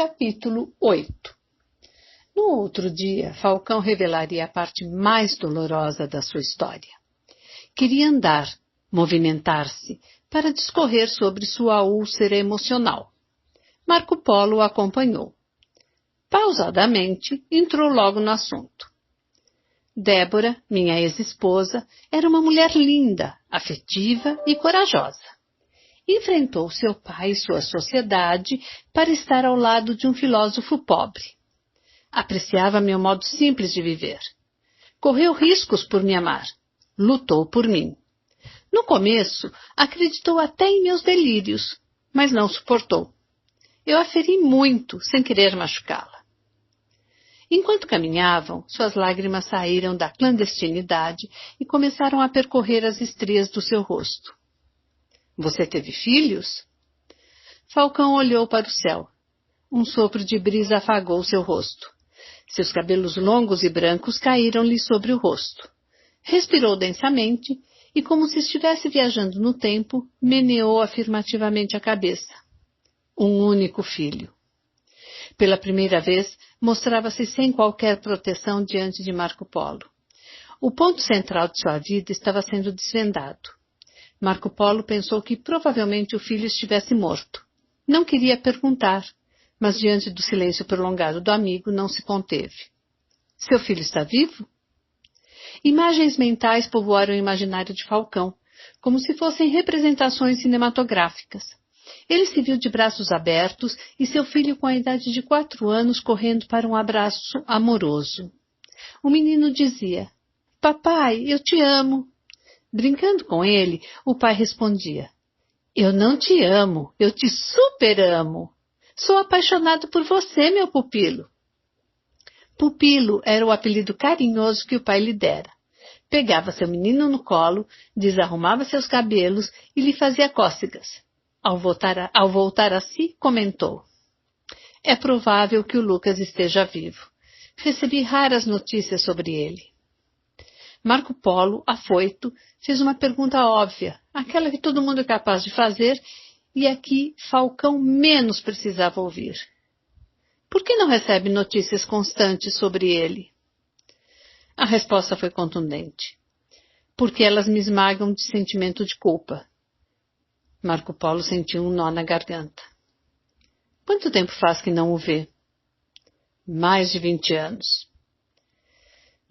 Capítulo 8. No outro dia, Falcão revelaria a parte mais dolorosa da sua história. Queria andar, movimentar-se, para discorrer sobre sua úlcera emocional. Marco Polo o acompanhou. Pausadamente, entrou logo no assunto. Débora, minha ex-esposa, era uma mulher linda, afetiva e corajosa. Enfrentou seu pai e sua sociedade para estar ao lado de um filósofo pobre. Apreciava meu modo simples de viver. Correu riscos por me amar. Lutou por mim. No começo, acreditou até em meus delírios, mas não suportou. Eu a feri muito, sem querer machucá-la. Enquanto caminhavam, suas lágrimas saíram da clandestinidade e começaram a percorrer as estrias do seu rosto. Você teve filhos? Falcão olhou para o céu. Um sopro de brisa afagou seu rosto. Seus cabelos longos e brancos caíram-lhe sobre o rosto. Respirou densamente e, como se estivesse viajando no tempo, meneou afirmativamente a cabeça. Um único filho. Pela primeira vez, mostrava-se sem qualquer proteção diante de Marco Polo. O ponto central de sua vida estava sendo desvendado. Marco Polo pensou que provavelmente o filho estivesse morto. Não queria perguntar, mas diante do silêncio prolongado do amigo não se conteve. Seu filho está vivo? Imagens mentais povoaram o imaginário de Falcão, como se fossem representações cinematográficas. Ele se viu de braços abertos e seu filho com a idade de 4 anos correndo para um abraço amoroso. O menino dizia, papai, eu te amo. Brincando com ele, o pai respondia, eu não te amo, eu te super amo. Sou apaixonado por você, meu pupilo. Pupilo era o apelido carinhoso que o pai lhe dera. Pegava seu menino no colo, desarrumava seus cabelos e lhe fazia cócegas. Ao voltar a si, comentou. É provável que o Lucas esteja vivo. Recebi raras notícias sobre ele. Marco Polo, afoito, fez uma pergunta óbvia, aquela que todo mundo é capaz de fazer e a que Falcão menos precisava ouvir. Por que não recebe notícias constantes sobre ele? A resposta foi contundente. Porque elas me esmagam de sentimento de culpa. Marco Polo sentiu um nó na garganta. Quanto tempo faz que não o vê? Mais de 20 anos.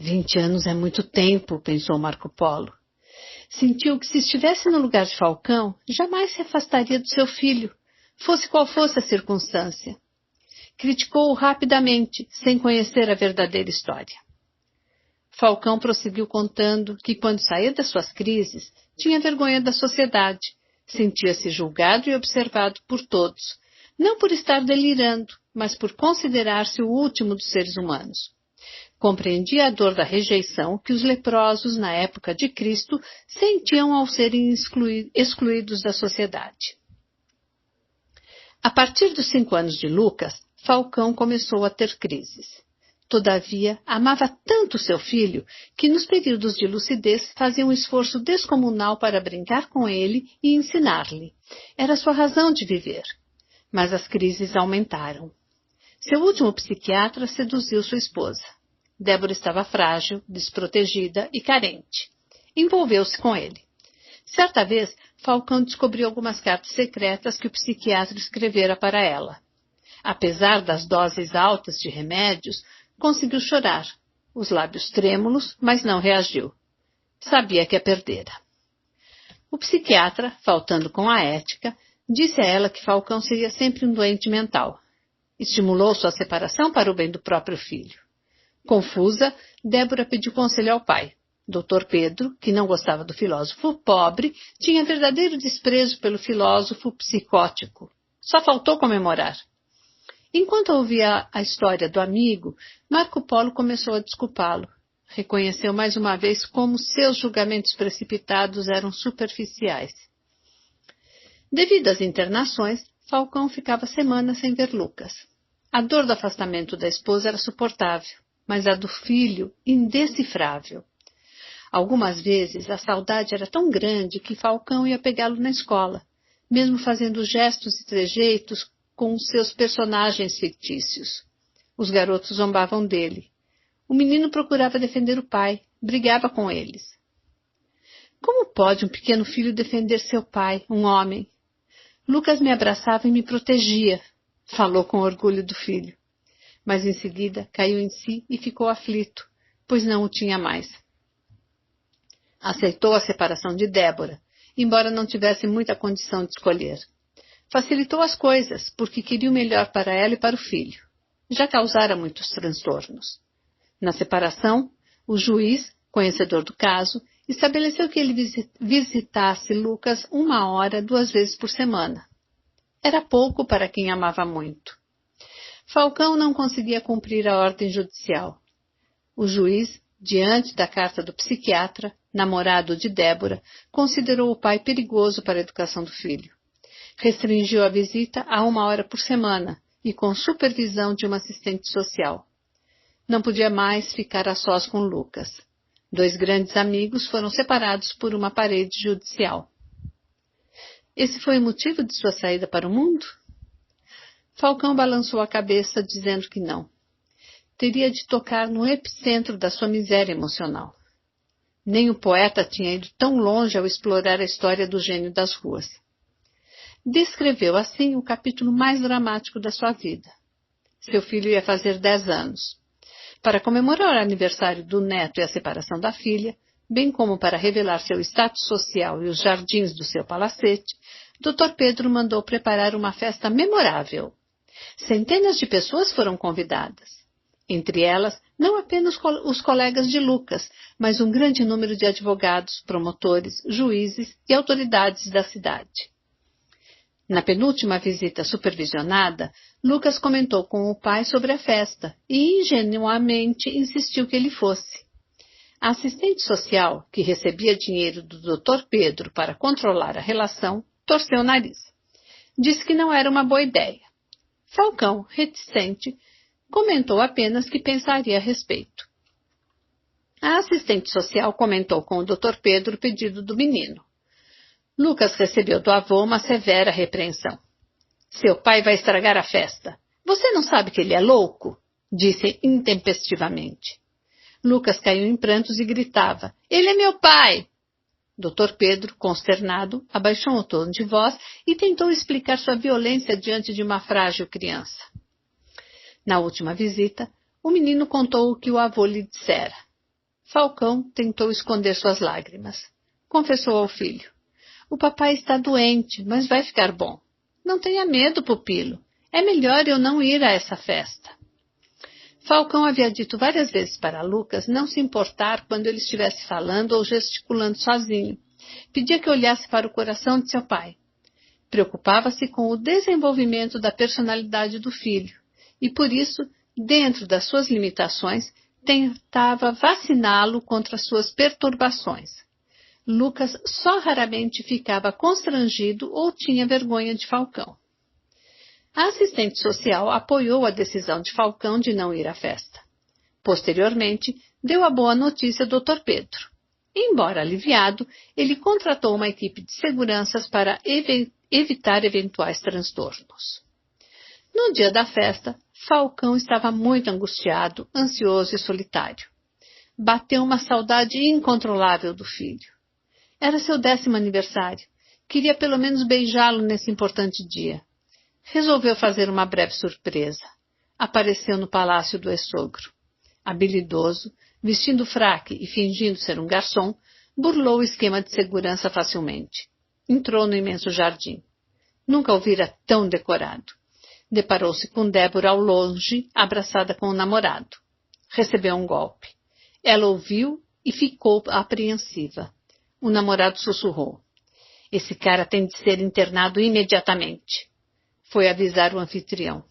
20 anos é muito tempo, pensou Marco Polo. Sentiu que se estivesse no lugar de Falcão, jamais se afastaria do seu filho, fosse qual fosse a circunstância. Criticou-o rapidamente, sem conhecer a verdadeira história. Falcão prosseguiu contando que, quando saía das suas crises, tinha vergonha da sociedade, sentia-se julgado e observado por todos, não por estar delirando, mas por considerar-se o último dos seres humanos. Compreendia a dor da rejeição que os leprosos, na época de Cristo, sentiam ao serem excluídos da sociedade. A partir dos 5 anos de Lucas, Falcão começou a ter crises. Todavia, amava tanto seu filho que nos períodos de lucidez fazia um esforço descomunal para brincar com ele e ensinar-lhe. Era sua razão de viver. Mas as crises aumentaram. Seu último psiquiatra seduziu sua esposa. Débora estava frágil, desprotegida e carente. Envolveu-se com ele. Certa vez, Falcão descobriu algumas cartas secretas que o psiquiatra escrevera para ela. Apesar das doses altas de remédios, conseguiu chorar, os lábios trêmulos, mas não reagiu. Sabia que a perdera. O psiquiatra, faltando com a ética, disse a ela que Falcão seria sempre um doente mental. Estimulou sua separação para o bem do próprio filho. Confusa, Débora pediu conselho ao pai. Dr. Pedro, que não gostava do filósofo pobre, tinha verdadeiro desprezo pelo filósofo psicótico. Só faltou comemorar. Enquanto ouvia a história do amigo, Marco Polo começou a desculpá-lo. Reconheceu mais uma vez como seus julgamentos precipitados eram superficiais. Devido às internações, Falcão ficava semanas sem ver Lucas. A dor do afastamento da esposa era suportável, mas a do filho, indecifrável. Algumas vezes a saudade era tão grande que Falcão ia pegá-lo na escola, mesmo fazendo gestos e trejeitos com os seus personagens fictícios. Os garotos zombavam dele. O menino procurava defender o pai, brigava com eles. Como pode um pequeno filho defender seu pai, um homem? Lucas me abraçava e me protegia, falou com orgulho do filho. Mas em seguida caiu em si e ficou aflito, pois não o tinha mais. Aceitou a separação de Débora, embora não tivesse muita condição de escolher. Facilitou as coisas, porque queria o melhor para ela e para o filho. Já causara muitos transtornos. Na separação, o juiz, conhecedor do caso, estabeleceu que ele visitasse Lucas 1 hora 2 vezes por semana. Era pouco para quem amava muito. Falcão não conseguia cumprir a ordem judicial. O juiz, diante da carta do psiquiatra, namorado de Débora, considerou o pai perigoso para a educação do filho. Restringiu a visita a 1 hora por semana e com supervisão de uma assistente social. Não podia mais ficar a sós com Lucas. 2 grandes amigos foram separados por uma parede judicial. Esse foi o motivo de sua saída para o mundo? Falcão balançou a cabeça, dizendo que não. Teria de tocar no epicentro da sua miséria emocional. Nem o poeta tinha ido tão longe ao explorar a história do gênio das ruas. Descreveu assim o capítulo mais dramático da sua vida. Seu filho ia fazer 10 anos. Para comemorar o aniversário do neto e a separação da filha, bem como para revelar seu status social e os jardins do seu palacete, Dr. Pedro mandou preparar uma festa memorável. Centenas de pessoas foram convidadas. Entre elas, não apenas os colegas de Lucas, mas um grande número de advogados, promotores, juízes e autoridades da cidade. Na penúltima visita supervisionada, Lucas comentou com o pai sobre a festa e ingenuamente insistiu que ele fosse. A assistente social, que recebia dinheiro do Dr. Pedro para controlar a relação, torceu o nariz. Disse que não era uma boa ideia. Falcão, reticente, comentou apenas que pensaria a respeito. A assistente social comentou com o Dr. Pedro o pedido do menino. Lucas recebeu do avô uma severa repreensão. Seu pai vai estragar a festa. Você não sabe que ele é louco? Disse intempestivamente. Lucas caiu em prantos e gritava. Ele é meu pai! Dr. Pedro, consternado, abaixou o tom de voz e tentou explicar sua violência diante de uma frágil criança. Na última visita, o menino contou o que o avô lhe dissera. Falcão tentou esconder suas lágrimas. Confessou ao filho. O papai está doente, mas vai ficar bom. Não tenha medo, pupilo. É melhor eu não ir a essa festa. Falcão havia dito várias vezes para Lucas não se importar quando ele estivesse falando ou gesticulando sozinho. Pedia que olhasse para o coração de seu pai. Preocupava-se com o desenvolvimento da personalidade do filho e, por isso, dentro das suas limitações, tentava vaciná-lo contra suas perturbações. Lucas só raramente ficava constrangido ou tinha vergonha de Falcão. A assistente social apoiou a decisão de Falcão de não ir à festa. Posteriormente, deu a boa notícia ao Dr. Pedro. Embora aliviado, ele contratou uma equipe de seguranças para evitar eventuais transtornos. No dia da festa, Falcão estava muito angustiado, ansioso e solitário. Bateu uma saudade incontrolável do filho. Era seu 10º aniversário. Queria pelo menos beijá-lo nesse importante dia. Resolveu fazer uma breve surpresa. Apareceu no palácio do ex-sogro. Habilidoso, vestindo fraque e fingindo ser um garçom, burlou o esquema de segurança facilmente. Entrou no imenso jardim. Nunca o vira tão decorado. Deparou-se com Débora ao longe, abraçada com o namorado. Recebeu um golpe. Ela ouviu e ficou apreensiva. O namorado sussurrou. Esse cara tem de ser internado imediatamente. Foi avisar o anfitrião.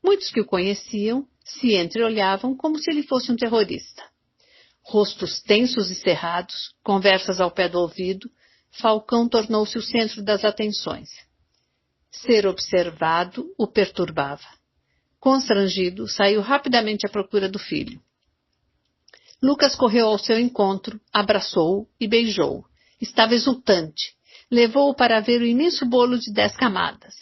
Muitos que o conheciam se entreolhavam como se ele fosse um terrorista. Rostos tensos e cerrados, conversas ao pé do ouvido, Falcão tornou-se o centro das atenções. Ser observado o perturbava. Constrangido, saiu rapidamente à procura do filho. Lucas correu ao seu encontro, abraçou-o e beijou-o. Estava exultante. Levou-o para ver o imenso bolo de 10 camadas.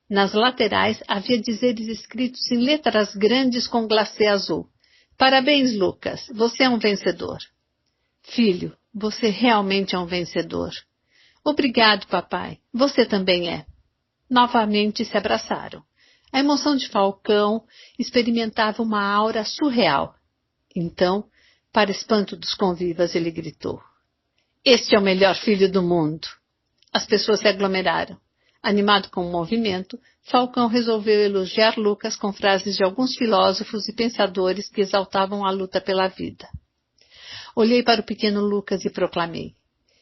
Nas laterais havia dizeres escritos em letras grandes com glacê azul. Parabéns, Lucas, você é um vencedor. Filho, você realmente é um vencedor. Obrigado, papai, você também é. Novamente se abraçaram. A emoção de Falcão experimentava uma aura surreal. Então, para espanto dos convivas, ele gritou: Este é o melhor filho do mundo! As pessoas se aglomeraram. Animado com o movimento, Falcão resolveu elogiar Lucas com frases de alguns filósofos e pensadores que exaltavam a luta pela vida. Olhei para o pequeno Lucas e proclamei: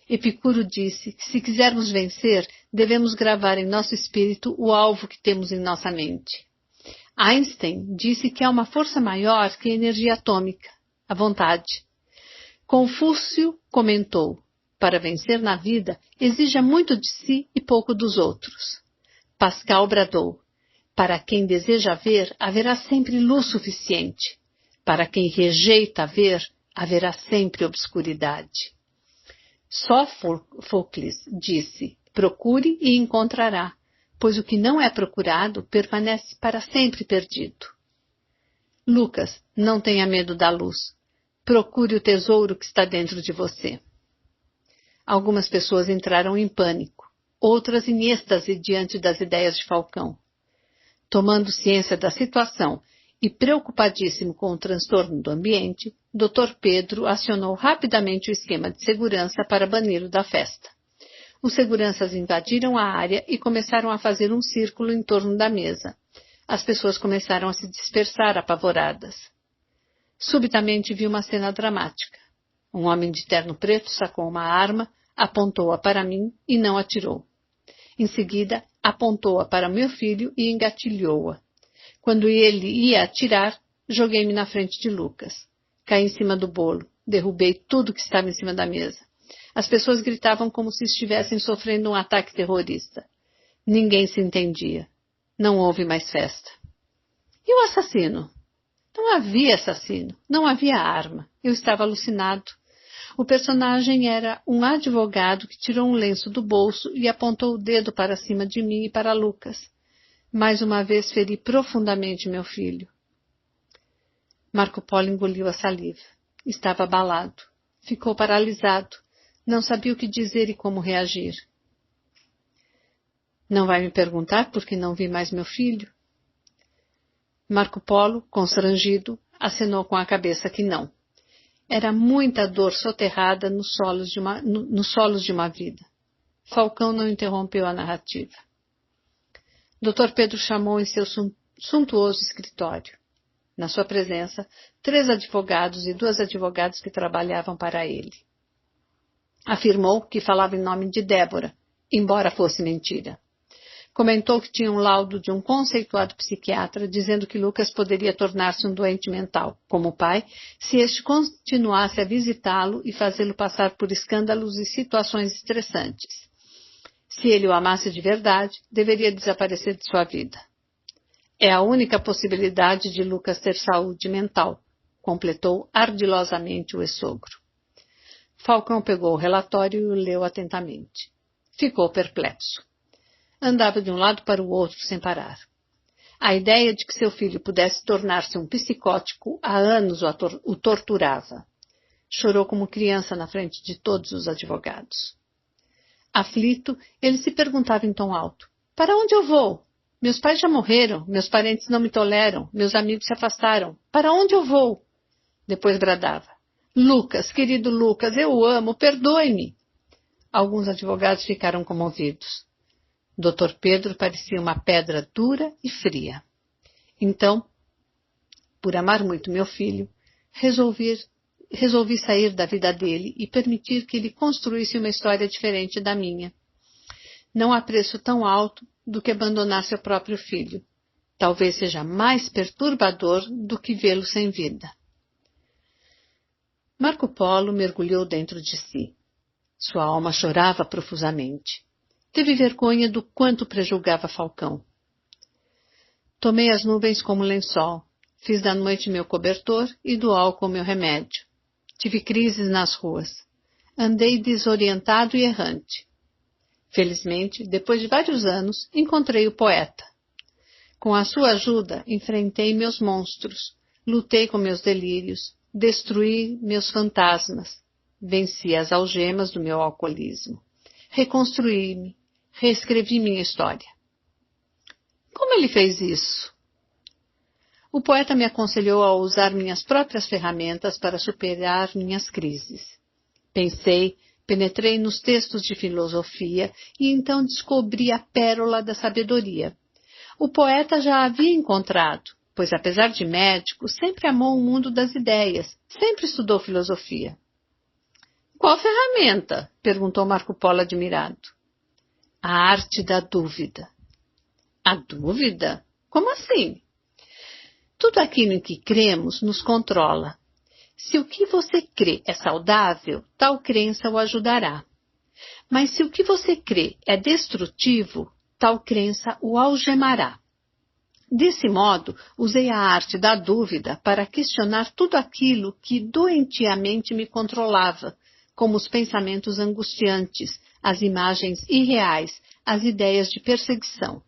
Epicuro disse que se quisermos vencer, devemos gravar em nosso espírito o alvo que temos em nossa mente. Einstein disse que há uma força maior que a energia atômica, a vontade. Confúcio comentou: para vencer na vida, exija muito de si e pouco dos outros. Pascal bradou: para quem deseja ver, haverá sempre luz suficiente. Para quem rejeita ver, haverá sempre obscuridade. Sófocles disse: procure e encontrará, pois o que não é procurado permanece para sempre perdido. Lucas, não tenha medo da luz. Procure o tesouro que está dentro de você. Algumas pessoas entraram em pânico, outras em êxtase diante das ideias de Falcão. Tomando ciência da situação e preocupadíssimo com o transtorno do ambiente, Dr. Pedro acionou rapidamente o esquema de segurança para bani-lo da festa. Os seguranças invadiram a área e começaram a fazer um círculo em torno da mesa. As pessoas começaram a se dispersar apavoradas. Subitamente vi uma cena dramática. Um homem de terno preto sacou uma arma, apontou-a para mim e não atirou. Em seguida, apontou-a para meu filho e engatilhou-a. Quando ele ia atirar, joguei-me na frente de Lucas. Caí em cima do bolo, derrubei tudo que estava em cima da mesa. As pessoas gritavam como se estivessem sofrendo um ataque terrorista. Ninguém se entendia. Não houve mais festa. E o assassino? Não havia assassino, não havia arma. Eu estava alucinado. O personagem era um advogado que tirou um lenço do bolso e apontou o dedo para cima de mim e para Lucas. Mais uma vez feri profundamente meu filho. Marco Polo engoliu a saliva. Estava abalado. Ficou paralisado. Não sabia o que dizer e como reagir. Não vai me perguntar por que não vi mais meu filho? Marco Polo, constrangido, acenou com a cabeça que não. Era muita dor soterrada nos solos de uma vida. Falcão não interrompeu a narrativa. Dr. Pedro chamou em seu suntuoso escritório. Na sua presença, 3 advogados e 2 advogadas que trabalhavam para ele. Afirmou que falava em nome de Débora, embora fosse mentira. Comentou que tinha um laudo de um conceituado psiquiatra dizendo que Lucas poderia tornar-se um doente mental, como pai, se este continuasse a visitá-lo e fazê-lo passar por escândalos e situações estressantes. Se ele o amasse de verdade, deveria desaparecer de sua vida. É a única possibilidade de Lucas ter saúde mental, completou ardilosamente o ex-sogro. Falcão pegou o relatório e o leu atentamente. Ficou perplexo. Andava de um lado para o outro sem parar. A ideia de que seu filho pudesse tornar-se um psicótico há anos o torturava. Chorou como criança na frente de todos os advogados. Aflito, ele se perguntava em tom alto: para onde eu vou? Meus pais já morreram, meus parentes não me toleram, meus amigos se afastaram. Para onde eu vou? Depois bradava: Lucas, querido Lucas, eu o amo, perdoe-me. Alguns advogados ficaram comovidos. Dr. Pedro parecia uma pedra dura e fria. Então, por amar muito meu filho, resolvi sair da vida dele e permitir que ele construísse uma história diferente da minha. Não há preço tão alto do que abandonar seu próprio filho. Talvez seja mais perturbador do que vê-lo sem vida. Marco Polo mergulhou dentro de si. Sua alma chorava profusamente. Teve vergonha do quanto prejulgava Falcão. Tomei as nuvens como lençol. Fiz da noite meu cobertor e do álcool meu remédio. Tive crises nas ruas. Andei desorientado e errante. Felizmente, depois de vários anos, encontrei o poeta, Com a sua ajuda, enfrentei meus monstros, lutei com meus delírios, destruí meus fantasmas, venci as algemas do meu alcoolismo, reconstruí-me, reescrevi minha história. Como ele fez isso? O poeta me aconselhou a usar minhas próprias ferramentas para superar minhas crises. Pensei, penetrei nos textos de filosofia e então descobri a pérola da sabedoria. O poeta já a havia encontrado, pois apesar de médico, sempre amou o mundo das ideias, sempre estudou filosofia. Qual ferramenta? Perguntou Marco Polo admirado. A arte da dúvida. A dúvida? Como assim? Tudo aquilo em que cremos nos controla. Se o que você crê é saudável, tal crença o ajudará. Mas se o que você crê é destrutivo, tal crença o algemará. Desse modo, usei a arte da dúvida para questionar tudo aquilo que doentiamente me controlava, como os pensamentos angustiantes, as imagens irreais, as ideias de perseguição.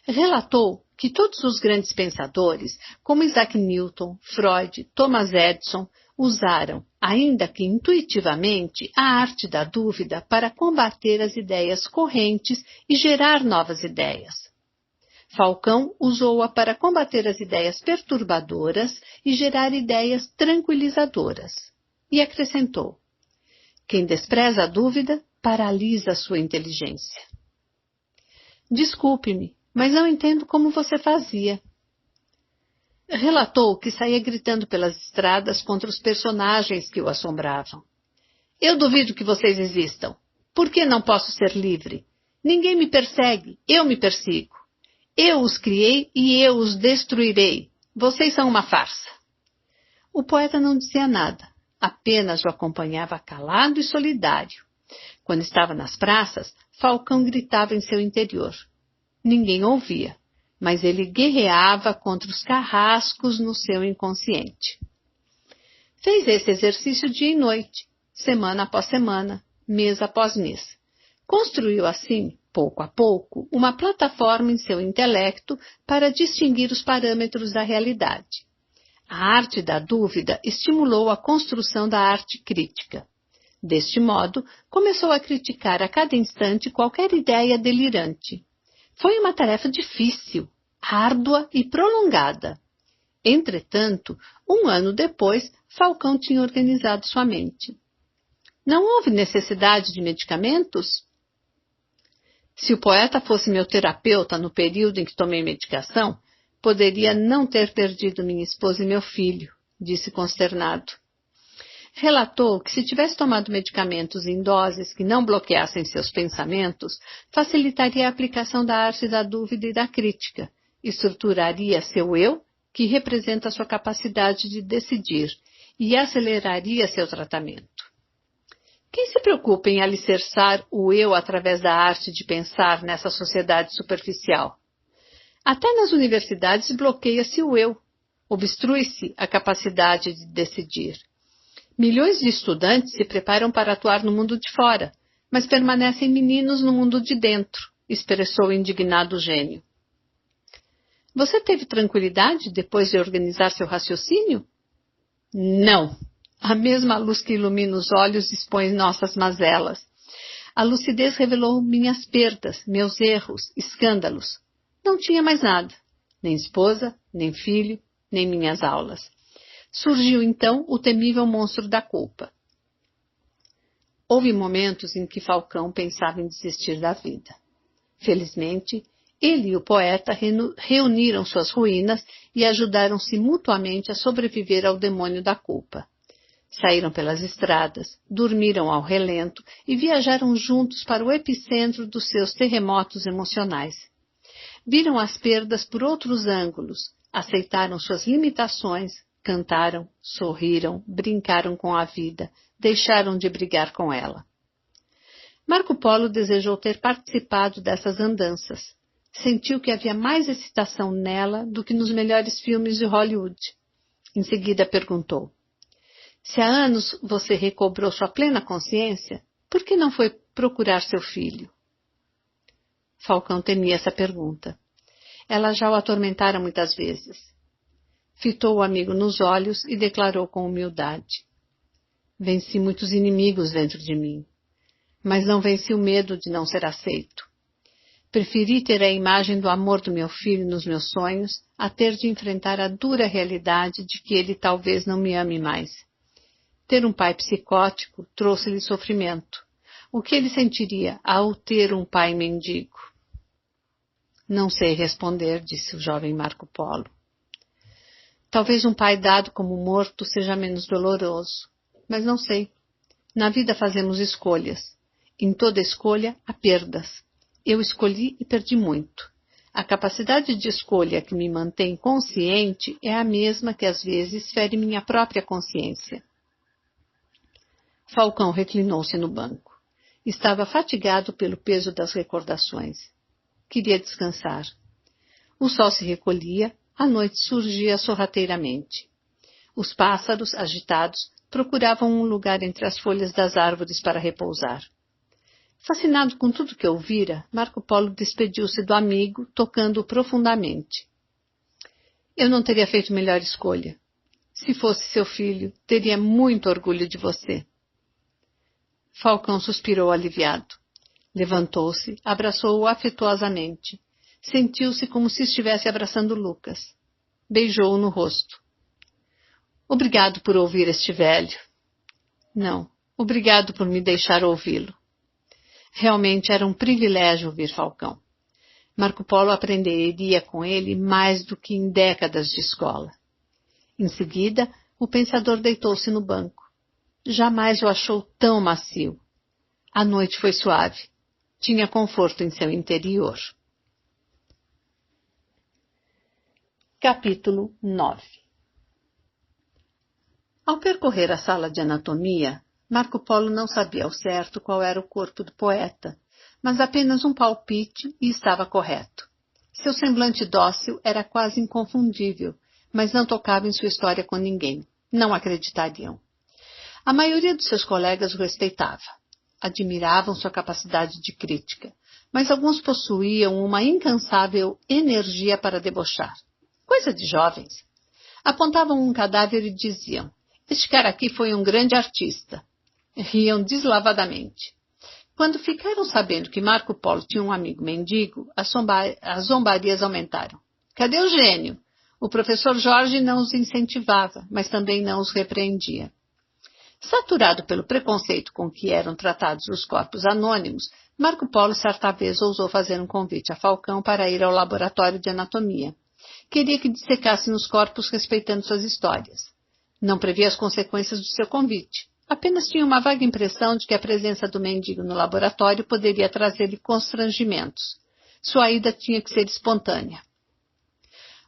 Relatou que todos os grandes pensadores, como Isaac Newton, Freud, Thomas Edison, usaram, ainda que intuitivamente, a arte da dúvida para combater as ideias correntes e gerar novas ideias. Falcão usou-a para combater as ideias perturbadoras e gerar ideias tranquilizadoras. E acrescentou: quem despreza a dúvida, paralisa a sua inteligência. Desculpe-me, mas não entendo como você fazia. Relatou que saía gritando pelas estradas contra os personagens que o assombravam. Eu duvido que vocês existam. Por que não posso ser livre? Ninguém me persegue, eu me persigo. Eu os criei e eu os destruirei. Vocês são uma farsa. O poeta não dizia nada, apenas o acompanhava calado e solidário. Quando estava nas praças, Falcão gritava em seu interior. Ninguém ouvia, mas ele guerreava contra os carrascos no seu inconsciente. Fez esse exercício dia e noite, semana após semana, mês após mês. Construiu assim, pouco a pouco, uma plataforma em seu intelecto para distinguir os parâmetros da realidade. A arte da dúvida estimulou a construção da arte crítica. Deste modo, começou a criticar a cada instante qualquer ideia delirante. Foi uma tarefa difícil, árdua e prolongada. Entretanto, 1 ano depois, Falcão tinha organizado sua mente. Não houve necessidade de medicamentos? Se o poeta fosse meu terapeuta no período em que tomei medicação, poderia não ter perdido minha esposa e meu filho, disse consternado. Relatou que se tivesse tomado medicamentos em doses que não bloqueassem seus pensamentos, facilitaria a aplicação da arte da dúvida e da crítica, estruturaria seu eu, que representa sua capacidade de decidir, e aceleraria seu tratamento. Quem se preocupa em alicerçar o eu através da arte de pensar nessa sociedade superficial? Até nas universidades bloqueia-se o eu, obstrui-se a capacidade de decidir. Milhões de estudantes se preparam para atuar no mundo de fora, mas permanecem meninos no mundo de dentro, expressou o indignado gênio. Você teve tranquilidade depois de organizar seu raciocínio? Não. A mesma luz que ilumina os olhos expõe nossas mazelas. A lucidez revelou minhas perdas, meus erros, escândalos. Não tinha mais nada, nem esposa, nem filho, nem minhas aulas. Surgiu então o temível monstro da culpa. Houve momentos em que Falcão pensava em desistir da vida. Felizmente, ele e o poeta reuniram suas ruínas e ajudaram-se mutuamente a sobreviver ao demônio da culpa. Saíram pelas estradas, dormiram ao relento e viajaram juntos para o epicentro dos seus terremotos emocionais. Viram as perdas por outros ângulos, aceitaram suas limitações, cantaram, sorriram, brincaram com a vida, deixaram de brigar com ela. Marco Polo desejou ter participado dessas andanças. Sentiu que havia mais excitação nela do que nos melhores filmes de Hollywood. Em seguida perguntou: se há anos você recobrou sua plena consciência, por que não foi procurar seu filho? Falcão temia essa pergunta. Ela já o atormentara muitas vezes. Fitou o amigo nos olhos e declarou com humildade: venci muitos inimigos dentro de mim, mas não venci o medo de não ser aceito. Preferi ter a imagem do amor do meu filho nos meus sonhos a ter de enfrentar a dura realidade de que ele talvez não me ame mais. Ter um pai psicótico trouxe-lhe sofrimento. O que ele sentiria ao ter um pai mendigo? Não sei responder, disse o jovem Marco Polo. Talvez um pai dado como morto seja menos doloroso, mas não sei. Na vida fazemos escolhas. Em toda escolha há perdas. Eu escolhi e perdi muito. A capacidade de escolha que me mantém consciente é a mesma que às vezes fere minha própria consciência. Falcão reclinou-se no banco. Estava fatigado pelo peso das recordações. Queria descansar. O sol se recolhia, a noite surgia sorrateiramente. Os pássaros, agitados, procuravam um lugar entre as folhas das árvores para repousar. Fascinado com tudo que ouvira, Marco Polo despediu-se do amigo, tocando-o profundamente. Eu não teria feito melhor escolha. Se fosse seu filho, teria muito orgulho de você. Falcão suspirou aliviado. Levantou-se, abraçou-o afetuosamente. Sentiu-se como se estivesse abraçando Lucas. Beijou-o no rosto. Obrigado por ouvir este velho. Não, obrigado por me deixar ouvi-lo. Realmente era um privilégio ouvir Falcão. Marco Polo aprenderia com ele mais do que em décadas de escola. Em seguida, o pensador deitou-se no banco. Jamais o achou tão macio. A noite foi suave. Tinha conforto em seu interior. Capítulo 9. Ao percorrer a sala de anatomia, Marco Polo não sabia ao certo qual era o corpo do poeta, mas apenas um palpite e estava correto. Seu semblante dócil era quase inconfundível, mas não tocava em sua história com ninguém. Não acreditariam. A maioria dos seus colegas o respeitava. Admiravam sua capacidade de crítica, mas alguns possuíam uma incansável energia para debochar. Coisa de jovens. Apontavam um cadáver e diziam: este cara aqui foi um grande artista. Riam deslavadamente. Quando ficaram sabendo que Marco Polo tinha um amigo mendigo, as zombarias aumentaram. Cadê o gênio? O professor Jorge não os incentivava, mas também não os repreendia. Saturado pelo preconceito com que eram tratados os corpos anônimos, Marco Polo certa vez ousou fazer um convite a Falcão para ir ao laboratório de anatomia. Queria que dissecassem os corpos respeitando suas histórias. Não previa as consequências do seu convite. Apenas tinha uma vaga impressão de que a presença do mendigo no laboratório poderia trazer-lhe constrangimentos. Sua ida tinha que ser espontânea.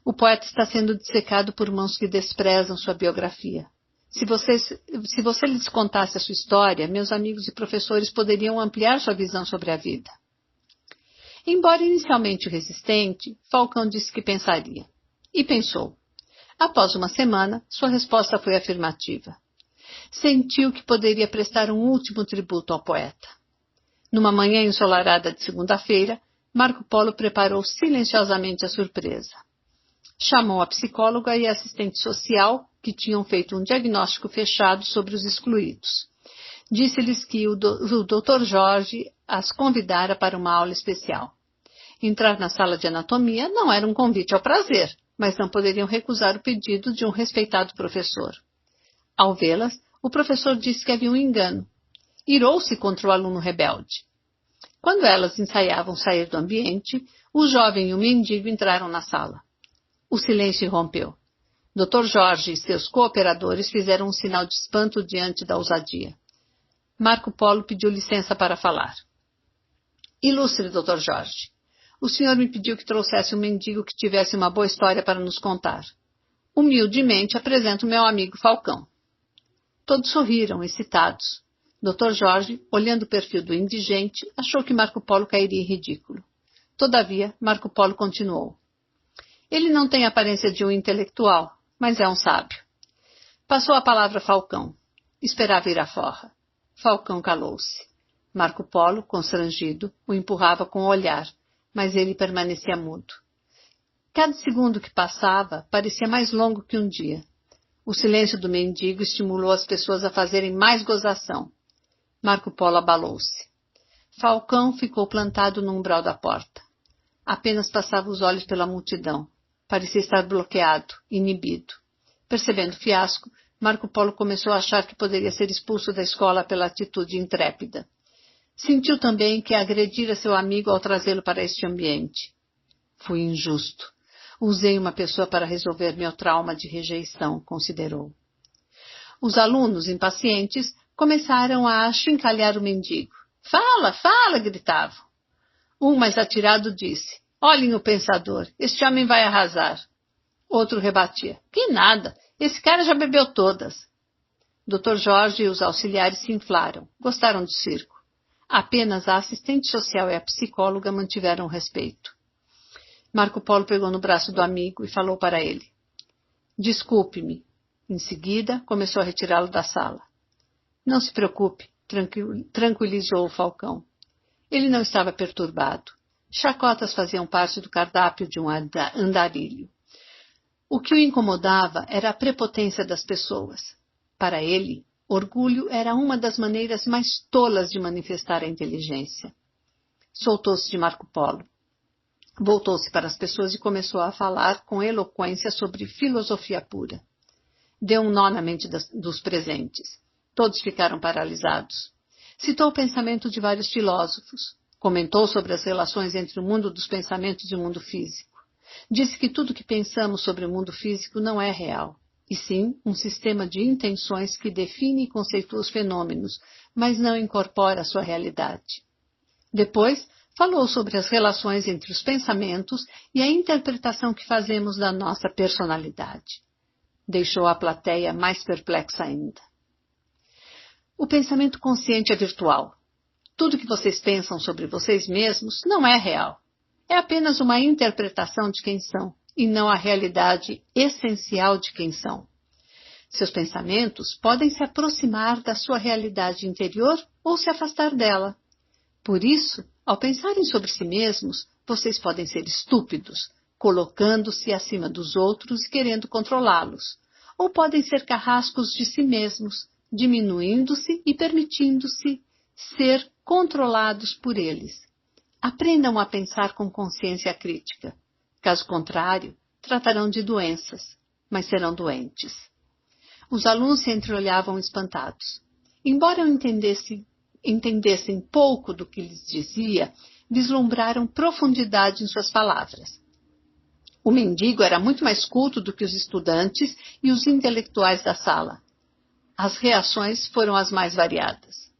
O poeta está sendo dissecado por mãos que desprezam sua biografia. Se você lhes contasse a sua história, meus amigos e professores poderiam ampliar sua visão sobre a vida. Embora inicialmente resistente, Falcão disse que pensaria. E pensou. Após uma semana, sua resposta foi afirmativa. Sentiu que poderia prestar um último tributo ao poeta. Numa manhã ensolarada de segunda-feira, Marco Polo preparou silenciosamente a surpresa. Chamou a psicóloga e a assistente social, que tinham feito um diagnóstico fechado sobre os excluídos. Disse-lhes que o Dr. Jorge as convidara para uma aula especial. Entrar na sala de anatomia não era um convite ao prazer, mas não poderiam recusar o pedido de um respeitado professor. Ao vê-las, o professor disse que havia um engano. Irou-se contra o aluno rebelde. Quando elas ensaiavam sair do ambiente, o jovem e o mendigo entraram na sala. O silêncio irrompeu. Dr. Jorge e seus cooperadores fizeram um sinal de espanto diante da ousadia. Marco Polo pediu licença para falar. Ilustre Dr. Jorge, o senhor me pediu que trouxesse um mendigo que tivesse uma boa história para nos contar. Humildemente apresento meu amigo Falcão. Todos sorriram, excitados. Dr. Jorge, olhando o perfil do indigente, achou que Marco Polo cairia em ridículo. Todavia, Marco Polo continuou. Ele não tem a aparência de um intelectual, mas é um sábio. Passou a palavra a Falcão. Esperava ir à forra. Falcão calou-se. Marco Polo, constrangido, o empurrava com o olhar, mas ele permanecia mudo. Cada segundo que passava parecia mais longo que um dia. O silêncio do mendigo estimulou as pessoas a fazerem mais gozação. Marco Polo abalou-se. Falcão ficou plantado no umbral da porta. Apenas passava os olhos pela multidão. Parecia estar bloqueado, inibido. Percebendo o fiasco, Marco Polo começou a achar que poderia ser expulso da escola pela atitude intrépida. Sentiu também que agredira seu amigo ao trazê-lo para este ambiente. Fui injusto. Usei uma pessoa para resolver meu trauma de rejeição, considerou. Os alunos, impacientes, começaram a achincalhar o mendigo. Fala, fala, gritavam. Um mais atirado disse, olhem o pensador, este homem vai arrasar. Outro rebatia, que nada, esse cara já bebeu todas. Dr. Jorge e os auxiliares se inflaram, gostaram do circo. Apenas a assistente social e a psicóloga mantiveram o respeito. Marco Polo pegou no braço do amigo e falou para ele. Desculpe-me. Em seguida, começou a retirá-lo da sala. Não se preocupe, tranquilizou o Falcão. Ele não estava perturbado. Chacotas faziam parte do cardápio de um andarilho. O que o incomodava era a prepotência das pessoas. Para ele, orgulho era uma das maneiras mais tolas de manifestar a inteligência. Soltou-se de Marco Polo. Voltou-se para as pessoas e começou a falar com eloquência sobre filosofia pura. Deu um nó na mente dos presentes. Todos ficaram paralisados. Citou o pensamento de vários filósofos. Comentou sobre as relações entre o mundo dos pensamentos e o mundo físico. Disse que tudo que pensamos sobre o mundo físico não é real, e sim um sistema de intenções que define e conceitua os fenômenos, mas não incorpora a sua realidade. Depois, falou sobre as relações entre os pensamentos e a interpretação que fazemos da nossa personalidade. Deixou a plateia mais perplexa ainda. O pensamento consciente é virtual. Tudo que vocês pensam sobre vocês mesmos não é real. É apenas uma interpretação de quem são, e não a realidade essencial de quem são. Seus pensamentos podem se aproximar da sua realidade interior ou se afastar dela. Por isso, ao pensarem sobre si mesmos, vocês podem ser estúpidos, colocando-se acima dos outros e querendo controlá-los. Ou podem ser carrascos de si mesmos, diminuindo-se e permitindo-se ser controlados por eles. Aprendam a pensar com consciência crítica. Caso contrário, tratarão de doenças, mas serão doentes. Os alunos se entreolhavam espantados. Embora entendessem pouco do que lhes dizia, vislumbraram profundidade em suas palavras. O mendigo era muito mais culto do que os estudantes e os intelectuais da sala. As reações foram as mais variadas.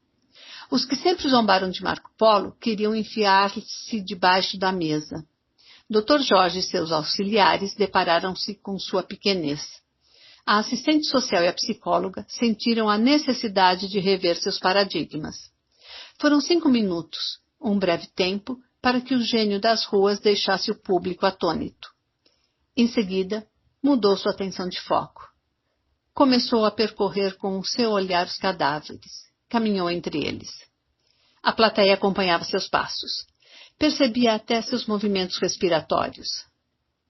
Os que sempre zombaram de Marco Polo queriam enfiar-se debaixo da mesa. Dr. Jorge e seus auxiliares depararam-se com sua pequenez. A assistente social e a psicóloga sentiram a necessidade de rever seus paradigmas. Foram 5 minutos, um breve tempo, para que o gênio das ruas deixasse o público atônito. Em seguida, mudou sua atenção de foco. Começou a percorrer com o seu olhar os cadáveres. Caminhou entre eles. A plateia acompanhava seus passos. Percebia até seus movimentos respiratórios.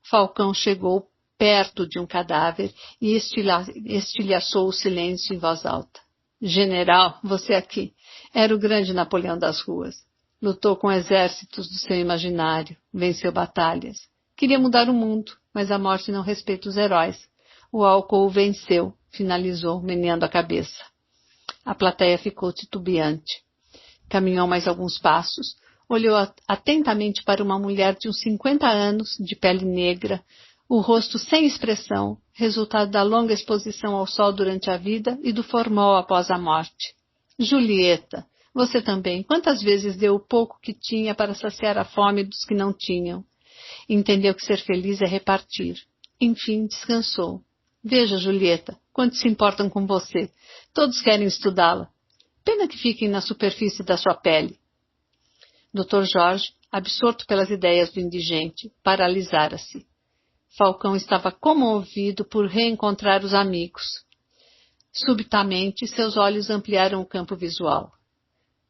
Falcão chegou perto de um cadáver e estilhaçou o silêncio em voz alta. General, você aqui, era o grande Napoleão das ruas. Lutou com exércitos do seu imaginário, venceu batalhas. Queria mudar o mundo, mas a morte não respeita os heróis. O álcool o venceu, finalizou, meneando a cabeça. A plateia ficou titubeante. Caminhou mais alguns passos, olhou atentamente para uma mulher de uns 50 anos, de pele negra, o rosto sem expressão, resultado da longa exposição ao sol durante a vida e do formol após a morte. Julieta, você também, quantas vezes deu o pouco que tinha para saciar a fome dos que não tinham? Entendeu que ser feliz é repartir. Enfim, descansou. Veja, Julieta, quantos se importam com você. Todos querem estudá-la. Pena que fiquem na superfície da sua pele. Dr. Jorge, absorto pelas ideias do indigente, paralisara-se. Falcão estava comovido por reencontrar os amigos. Subitamente, seus olhos ampliaram o campo visual.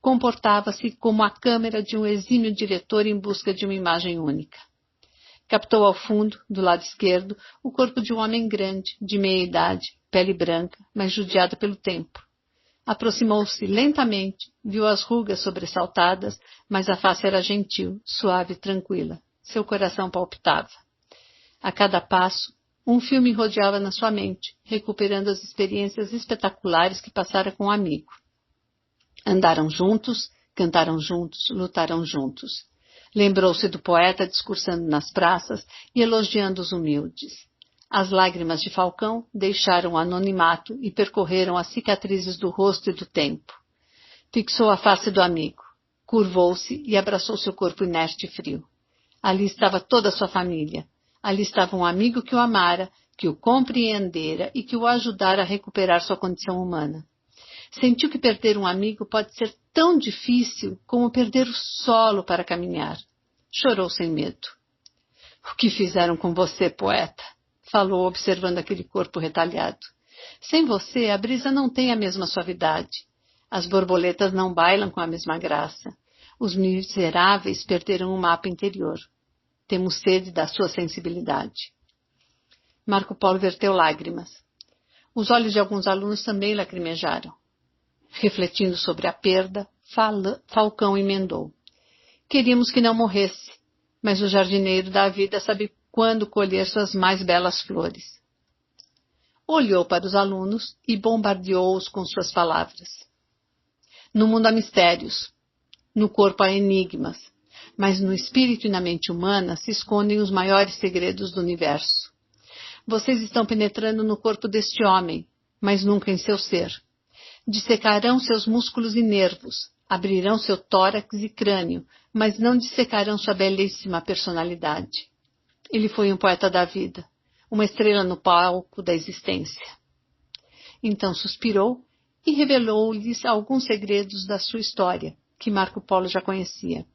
Comportava-se como a câmera de um exímio diretor em busca de uma imagem única. Captou ao fundo, do lado esquerdo, o corpo de um homem grande, de meia idade, pele branca, mas judiada pelo tempo. Aproximou-se lentamente, viu as rugas sobressaltadas, mas a face era gentil, suave e tranquila. Seu coração palpitava. A cada passo, um filme rodeava na sua mente, recuperando as experiências espetaculares que passara com o amigo. Andaram juntos, cantaram juntos, lutaram juntos. Lembrou-se do poeta discursando nas praças e elogiando os humildes. As lágrimas de Falcão deixaram o anonimato e percorreram as cicatrizes do rosto e do tempo. Fixou a face do amigo, curvou-se e abraçou seu corpo inerte e frio. Ali estava toda a sua família. Ali estava um amigo que o amara, que o compreendera e que o ajudara a recuperar sua condição humana. Sentiu que perder um amigo pode ser tão difícil como perder o solo para caminhar. Chorou sem medo. — O que fizeram com você, poeta? Falou, observando aquele corpo retalhado. Sem você, a brisa não tem a mesma suavidade. As borboletas não bailam com a mesma graça. Os miseráveis perderam o mapa interior. Temos sede da sua sensibilidade. Marco Polo verteu lágrimas. Os olhos de alguns alunos também lacrimejaram. Refletindo sobre a perda, Falcão emendou. Queríamos que não morresse, mas o jardineiro da vida sabe quando colher suas mais belas flores. Olhou para os alunos e bombardeou-os com suas palavras. No mundo há mistérios, no corpo há enigmas, mas no espírito e na mente humana se escondem os maiores segredos do universo. Vocês estão penetrando no corpo deste homem, mas nunca em seu ser. Dissecarão seus músculos e nervos, abrirão seu tórax e crânio, mas não dissecarão sua belíssima personalidade. Ele foi um poeta da vida, uma estrela no palco da existência. Então suspirou e revelou-lhes alguns segredos da sua história, que Marco Polo já conhecia.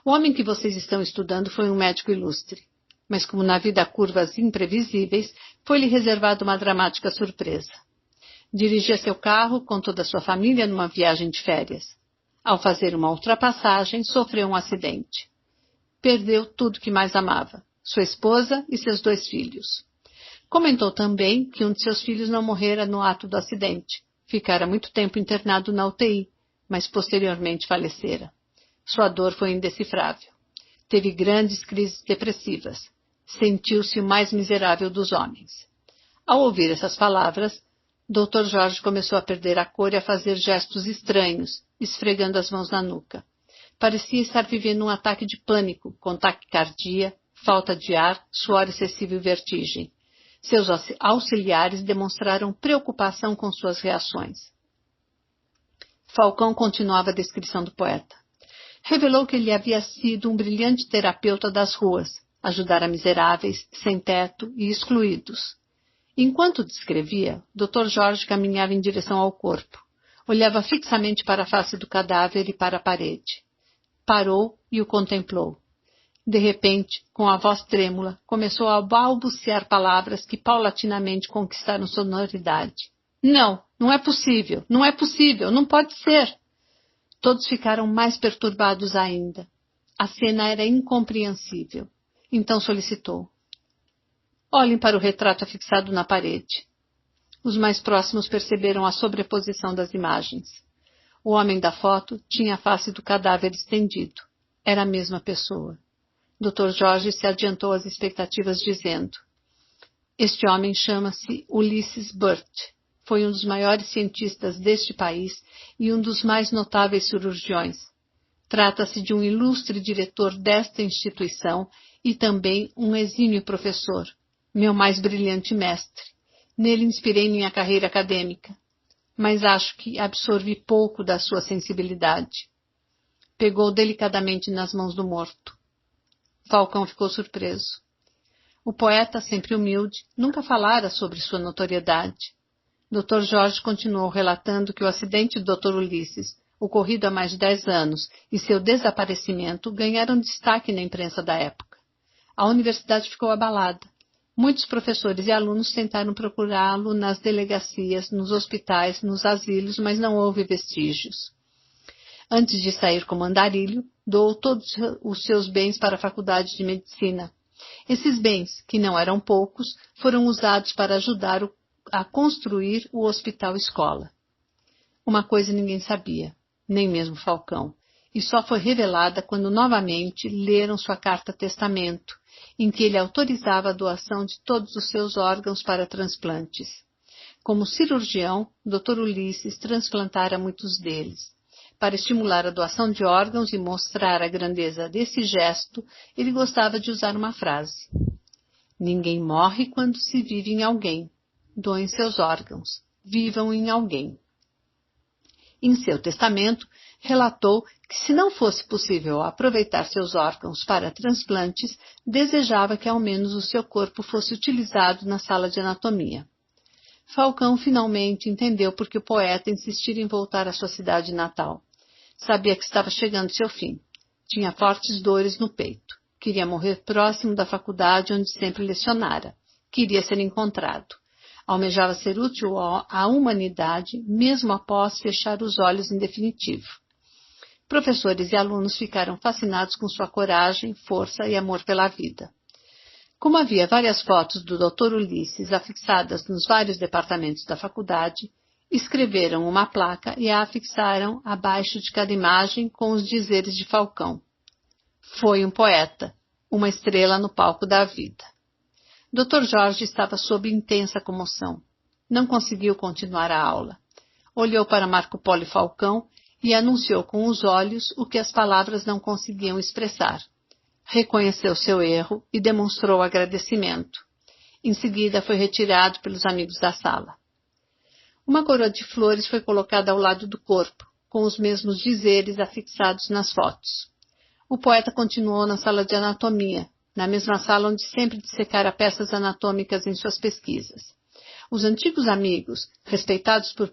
O homem que vocês estão estudando foi um médico ilustre, mas como na vida há curvas imprevisíveis, foi-lhe reservada uma dramática surpresa. Dirigia seu carro com toda a sua família numa viagem de férias. Ao fazer uma ultrapassagem, sofreu um acidente. Perdeu tudo que mais amava, sua esposa e seus 2 filhos. Comentou também que um de seus filhos não morrera no ato do acidente. Ficara muito tempo internado na UTI, mas posteriormente falecera. Sua dor foi indecifrável. Teve grandes crises depressivas. Sentiu-se o mais miserável dos homens. Ao ouvir essas palavras, Dr. Jorge começou a perder a cor e a fazer gestos estranhos, esfregando as mãos na nuca. Parecia estar vivendo um ataque de pânico, com taquicardia, falta de ar, suor excessivo e vertigem. Seus auxiliares demonstraram preocupação com suas reações. Falcão continuava a descrição do poeta. Revelou que ele havia sido um brilhante terapeuta das ruas, ajudara miseráveis, sem teto e excluídos. Enquanto descrevia, Dr. Jorge caminhava em direção ao corpo. Olhava fixamente para a face do cadáver e para a parede. Parou e o contemplou. De repente, com a voz trêmula, começou a balbuciar palavras que paulatinamente conquistaram sonoridade. Não, não é possível, não é possível, não pode ser. Todos ficaram mais perturbados ainda. A cena era incompreensível. Então solicitou. Olhem para o retrato afixado na parede. Os mais próximos perceberam a sobreposição das imagens. O homem da foto tinha a face do cadáver estendido. Era a mesma pessoa. Dr. Jorge se adiantou às expectativas dizendo: Este homem chama-se Ulysses Burt. Foi um dos maiores cientistas deste país e um dos mais notáveis cirurgiões. Trata-se de um ilustre diretor desta instituição e também um exímio professor, meu mais brilhante mestre. Nele inspirei minha carreira acadêmica, mas acho que absorvi pouco da sua sensibilidade. Pegou delicadamente nas mãos do morto. Falcão ficou surpreso. O poeta, sempre humilde, nunca falara sobre sua notoriedade. Dr. Jorge continuou relatando que o acidente do Dr. Ulysses, ocorrido há mais de 10 anos, e seu desaparecimento ganharam destaque na imprensa da época. A universidade ficou abalada. Muitos professores e alunos tentaram procurá-lo nas delegacias, nos hospitais, nos asilos, mas não houve vestígios. Antes de sair como andarilho, doou todos os seus bens para a faculdade de medicina. Esses bens, que não eram poucos, foram usados para ajudar a construir o hospital-escola. Uma coisa ninguém sabia, nem mesmo Falcão, e só foi revelada quando novamente leram sua carta-testamento, em que ele autorizava a doação de todos os seus órgãos para transplantes. Como cirurgião, Dr. Ulisses transplantara muitos deles. Para estimular a doação de órgãos e mostrar a grandeza desse gesto, ele gostava de usar uma frase: ninguém morre quando se vive em alguém. Doem seus órgãos. Vivam em alguém. Em seu testamento, relatou que, se não fosse possível aproveitar seus órgãos para transplantes, desejava que ao menos o seu corpo fosse utilizado na sala de anatomia. Falcão finalmente entendeu por que o poeta insistira em voltar à sua cidade natal. Sabia que estava chegando seu fim. Tinha fortes dores no peito. Queria morrer próximo da faculdade onde sempre lecionara. Queria ser encontrado. Almejava ser útil à humanidade, mesmo após fechar os olhos em definitivo. Professores e alunos ficaram fascinados com sua coragem, força e amor pela vida. Como havia várias fotos do Dr. Ulisses afixadas nos vários departamentos da faculdade, escreveram uma placa e a afixaram abaixo de cada imagem com os dizeres de Falcão. Foi um poeta, uma estrela no palco da vida. Dr. Jorge estava sob intensa comoção. Não conseguiu continuar a aula. Olhou para Marco Polo e Falcão e anunciou com os olhos o que as palavras não conseguiam expressar. Reconheceu seu erro e demonstrou agradecimento. Em seguida foi retirado pelos amigos da sala. Uma coroa de flores foi colocada ao lado do corpo, com os mesmos dizeres afixados nas fotos. O poeta continuou na sala de anatomia, na mesma sala onde sempre dissecara peças anatômicas em suas pesquisas. Os antigos amigos, respeitados por